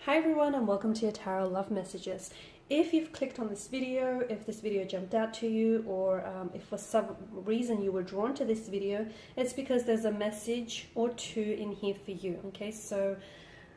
Hi everyone and welcome to your Tarot Love Messages. If you've clicked on this video, if this video jumped out to you, or if for some reason you were drawn to this video, it's because there's a message or two in here for you, okay? So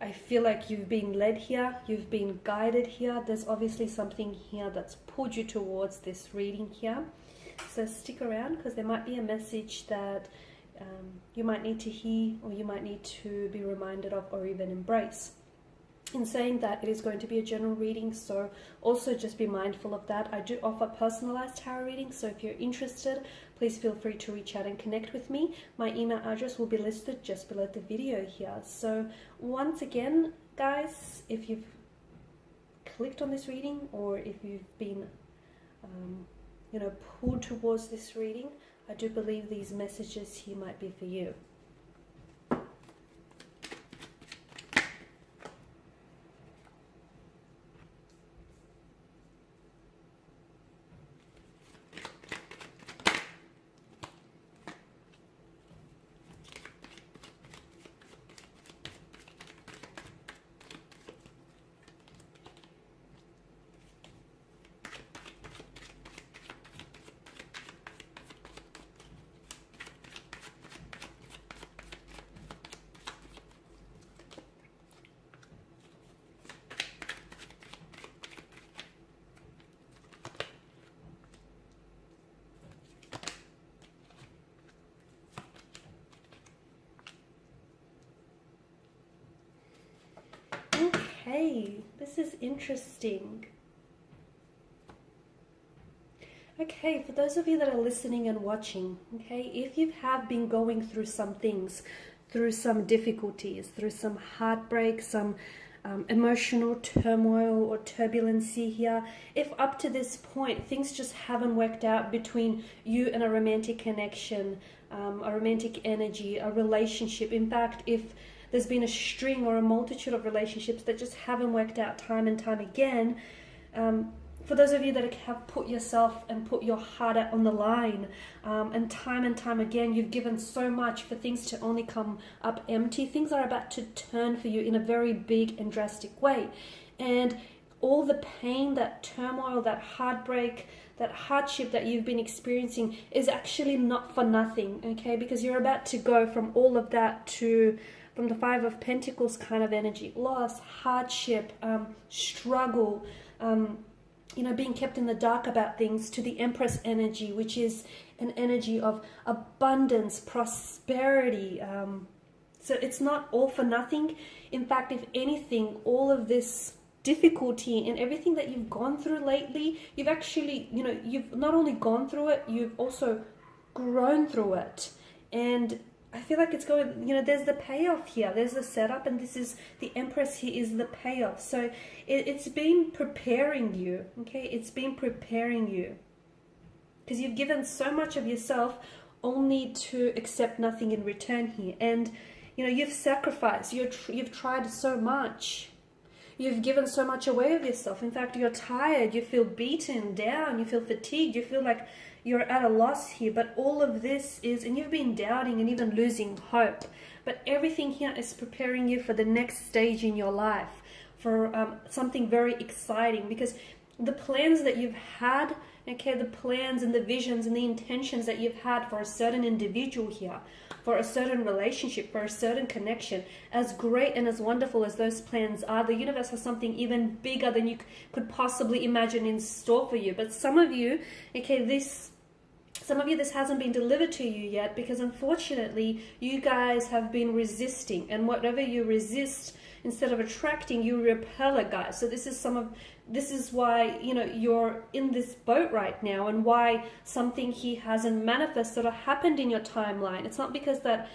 I feel like you've been led here, you've been guided here. There's obviously something here that's pulled you towards this reading here. So stick around because there might be a message that you might need to hear, or you might need to be reminded of, or even embrace. In saying that, it is going to be a general reading, so also just be mindful of that. I do offer personalized tarot readings, so if you're interested, please feel free to reach out and connect with me. My email address will be listed just below the video here. So once again, guys, if you've clicked on this reading, or if you've been pulled towards this reading, I do believe these messages here might be for you. Okay, this is interesting. Okay, for those of you that are listening and watching, okay, if you have been going through some things, through some difficulties, through some heartbreak, some emotional turmoil or turbulency here, if up to this point things just haven't worked out between you and a romantic connection, a romantic energy, a relationship, in fact, if there's been a string or a multitude of relationships that just haven't worked out time and time again, for those of you that have put yourself and put your heart out on the line, and time again, you've given so much for things to only come up empty, things are about to turn for you in a very big and drastic way. And all the pain, that turmoil, that heartbreak, that hardship that you've been experiencing is actually not for nothing, okay? Because you're about to go from all of that to... from the Five of Pentacles kind of energy, loss, hardship, struggle, being kept in the dark about things, to the Empress energy, which is an energy of abundance, prosperity. So it's not all for nothing. In fact, if anything, all of this difficulty and everything that you've gone through lately, you've actually, you've not only gone through it, you've also grown through it. And I feel like it's going, there's the payoff here. There's the setup, and this is the Empress here is the payoff. So it's been preparing you, okay? It's been preparing you. Because you've given so much of yourself only to accept nothing in return here. And, you've sacrificed. You've tried so much. You've given so much away of yourself. In fact, you're tired. You feel beaten down. You feel fatigued. You feel like you're at a loss here, but all of this is, and you've been doubting and even losing hope, but everything here is preparing you for the next stage in your life, for something very exciting, because the plans that you've had, okay, the plans and the visions and the intentions that you've had for a certain individual here, for a certain relationship, for a certain connection, as great and as wonderful as those plans are, the universe has something even bigger than you could possibly imagine in store for you. But some of you, okay, this hasn't been delivered to you yet, because unfortunately you guys have been resisting, and whatever you resist, instead of attracting, you repel it, guys. So this is why you're in this boat right now, and why something here hasn't manifested or happened in your timeline. It's not because that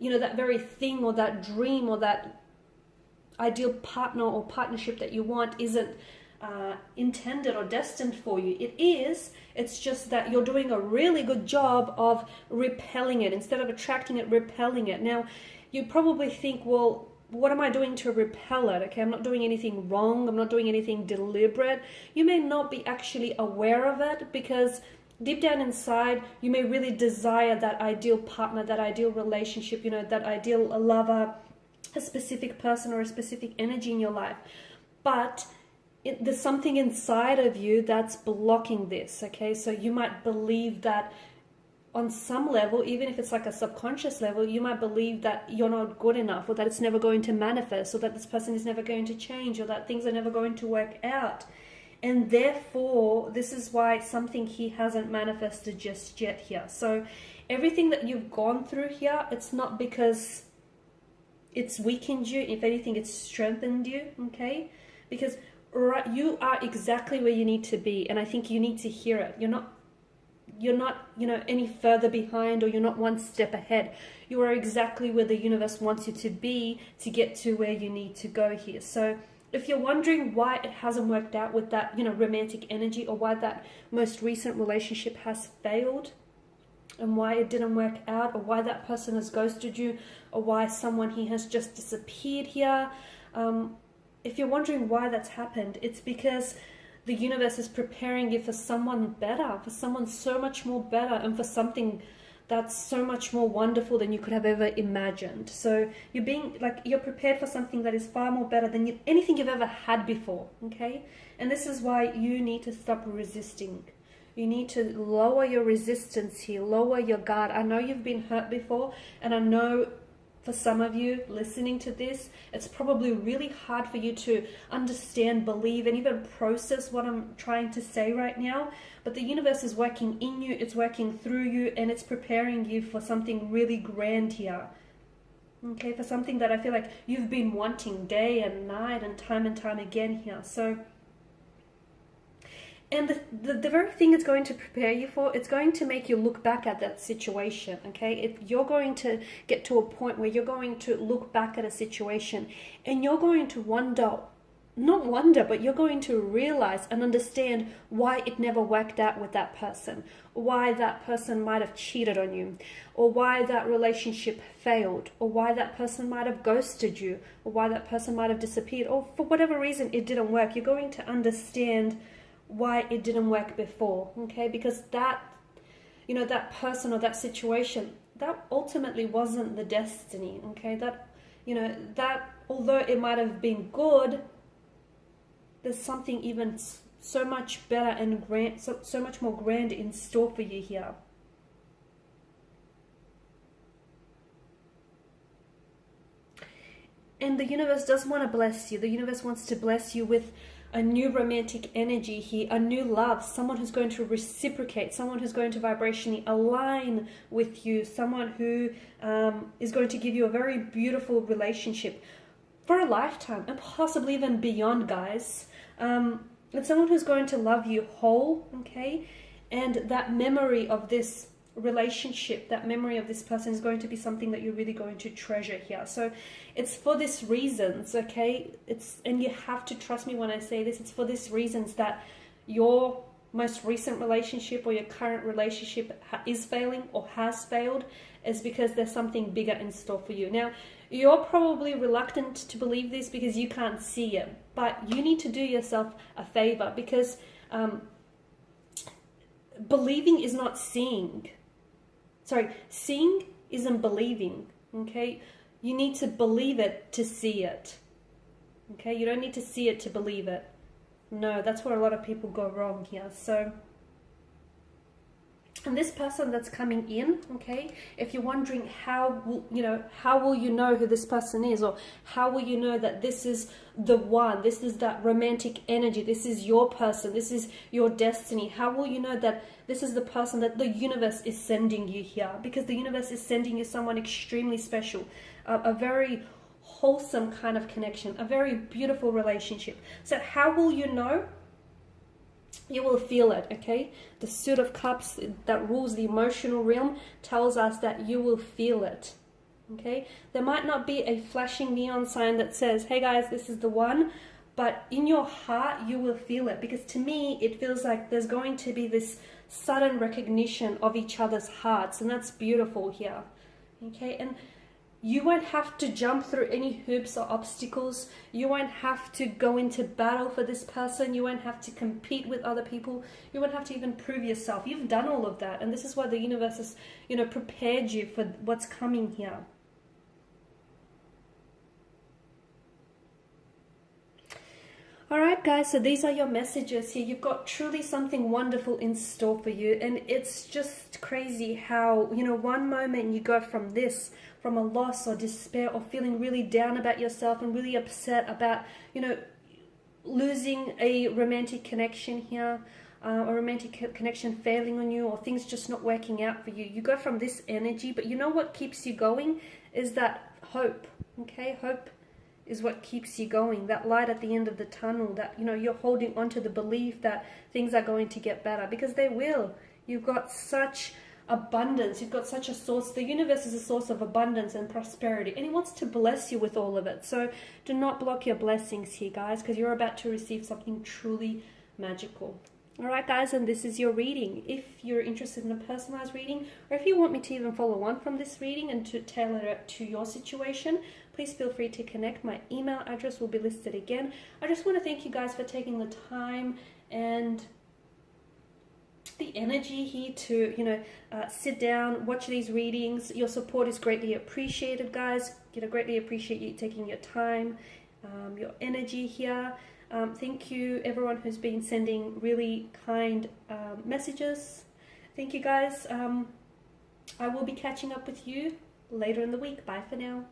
that very thing or that dream or that ideal partner or partnership that you want isn't intended or destined for you. It is. It's just that you're doing a really good job of repelling it. Instead of attracting it, repelling it. Now, you probably think, well, what am I doing to repel it? Okay, I'm not doing anything wrong. I'm not doing anything deliberate. You may not be actually aware of it, because deep down inside, you may really desire that ideal partner, that ideal relationship, that ideal lover, a specific person or a specific energy in your life, but there's something inside of you that's blocking this, okay? So you might believe that on some level, even if it's like a subconscious level, you might believe that you're not good enough, or that it's never going to manifest, or that this person is never going to change, or that things are never going to work out. And therefore, this is why something he hasn't manifested just yet here. So everything that you've gone through here, it's not because it's weakened you. If anything, it's strengthened you, okay? Because you are exactly where you need to be, and I think you need to hear it. You're not, any further behind, or you're not one step ahead. You are exactly where the universe wants you to be to get to where you need to go here. So if you're wondering why it hasn't worked out with that, romantic energy, or why that most recent relationship has failed, and why it didn't work out, or why that person has ghosted you, or why someone he has just disappeared here, if you're wondering why that's happened, it's because the universe is preparing you for someone better, for someone so much more better, and for something that's so much more wonderful than you could have ever imagined. So you're prepared for something that is far more better than anything you've ever had before, okay? And this is why you need to stop resisting. You need to lower your resistance here, lower your guard. I know you've been hurt before, and I know for some of you listening to this, it's probably really hard for you to understand, believe, and even process what I'm trying to say right now. But the universe is working in you, it's working through you, and it's preparing you for something really grand here. Okay, for something that I feel like you've been wanting day and night and time again here. So, and the very thing it's going to prepare you for, it's going to make you look back at that situation, okay? You're going to get to a point where you're going to look back at a situation, and you're going to but you're going to realize and understand why it never worked out with that person, why that person might have cheated on you, or why that relationship failed, or why that person might have ghosted you, or why that person might have disappeared, or for whatever reason it didn't work. You're going to understand why it didn't work before, okay? Because that person or that situation, that ultimately wasn't the destiny, okay? That although it might have been good, there's something even so much better and grand, so much more grand in store for you here. And the universe does want to bless you. The universe wants to bless you with a new romantic energy here, a new love, someone who's going to reciprocate, someone who's going to vibrationally align with you, someone who is going to give you a very beautiful relationship for a lifetime, and possibly even beyond, guys. It's someone who's going to love you whole, okay? And that memory of this relationship, that memory of this person is going to be something that you're really going to treasure here. So it's for these reasons, okay? And you have to trust me when I say this, it's for these reasons that your most recent relationship or your current relationship is failing or has failed, is because there's something bigger in store for you. Now, you're probably reluctant to believe this because you can't see it, but you need to do yourself a favor, because believing is not seeing. Sorry, seeing isn't believing, okay? You need to believe it to see it, okay? You don't need to see it to believe it. No, that's where a lot of people go wrong here. So, and this person that's coming in, okay, if you're wondering how will you know who this person is, or how will you know that this is the one, this is that romantic energy, this is your person, this is your destiny, how will you know that this is the person that the universe is sending you here? Because the universe is sending you someone extremely special, a very wholesome kind of connection, a very beautiful relationship. So how will you know? You will feel it, okay? The Suit of Cups that rules the emotional realm tells us that you will feel it, okay? There might not be a flashing neon sign that says, hey guys, this is the one, but in your heart, you will feel it. Because to me, it feels like there's going to be this sudden recognition of each other's hearts, and that's beautiful here, okay? And you won't have to jump through any hoops or obstacles. You won't have to go into battle for this person. You won't have to compete with other people. You won't have to even prove yourself. You've done all of that. And this is why the universe has, prepared you for what's coming here. All right, guys, so these are your messages here. You've got truly something wonderful in store for you. And it's just crazy how, you know, one moment you go from this, from a loss or despair or feeling really down about yourself and really upset about, you know, losing a romantic connection here, a romantic connection failing on you, or things just not working out for you. You go from this energy, but you know what keeps you going is that hope, okay? Hope is what keeps you going, that light at the end of the tunnel, that, you know, you're holding on to the belief that things are going to get better, because they will. You've got such abundance, you've got such a source. The universe is a source of abundance and prosperity, and it wants to bless you with all of it. So do not block your blessings here, guys, because you're about to receive something truly magical. All right, guys, and this is your reading. If you're interested in a personalized reading, or if you want me to even follow on from this reading and to tailor it to your situation, please feel free to connect. My email address will be listed again. I just want to thank you guys for taking the time and the energy here to, you know, sit down, watch these readings. Your support is greatly appreciated, guys. You know, greatly appreciate you taking your time, your energy here. Thank you, everyone who's been sending really kind messages. Thank you, guys. I will be catching up with you later in the week. Bye for now.